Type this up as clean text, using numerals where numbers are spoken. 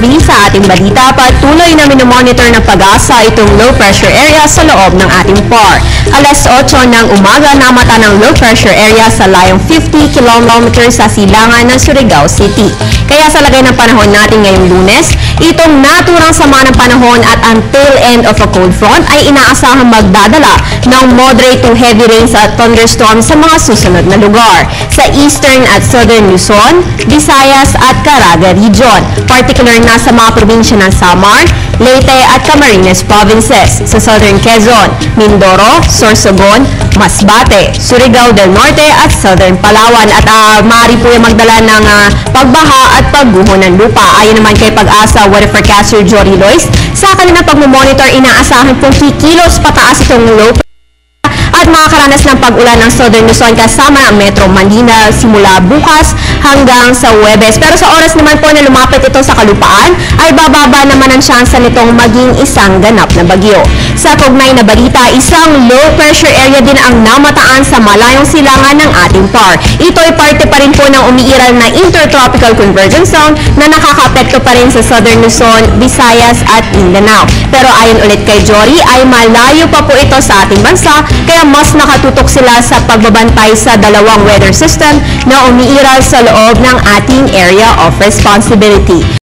Sa ating balita, patuloy na minomonitor ng Pag-asa itong low pressure area sa loob ng ating PAR. Alas 8 ng umaga, namata ng low pressure area sa layong 50 km sa silangan ng Surigao City. Kaya sa lagay ng panahon natin ngayong Lunes, itong naturang sama ng panahon at ang tail end of a cold front ay inaasahang magdadala ng moderate to heavy rains at thunderstorms sa mga susunod na lugar sa eastern at southern Luzon, Visayas at Caraga region, particular na sa mga probinsya ng Samar, Leyte at Camarines provinces, sa southern Quezon, Mindoro, Sorsogon, Masbate, Surigao del Norte at southern Palawan. At maaari po yung magdala ng pagbaha at pagguho ng lupa. Ayon naman kay Pag-asa Weather Forecaster Jory Lois, sa kanilang pagmamonitor, inaasahan pong kikilos pataas itong low at makakaranas ng pag-ulan ng Southern Luzon kasama ang Metro Manila simula bukas hanggang sa Huwebes. Pero sa oras naman po na lumapit ito sa kalupaan, ay bababa naman ang tsansa nitong maging isang ganap na bagyo. Sa kaugnay na balita, isang low pressure area din ang namataan sa malayong silangan ng ating PAR. Ito ay parte pa rin po ng umiiral na Intertropical Convergence Zone na nakakapekto pa rin sa Southern Luzon, Visayas at Mindanao. Pero ayon ulit kay Jory, ay malayo pa po ito sa ating bansa, kaya mas nakatutok sila sa pagbabantay sa dalawang weather system na umiiral sa loob ng ating area of responsibility.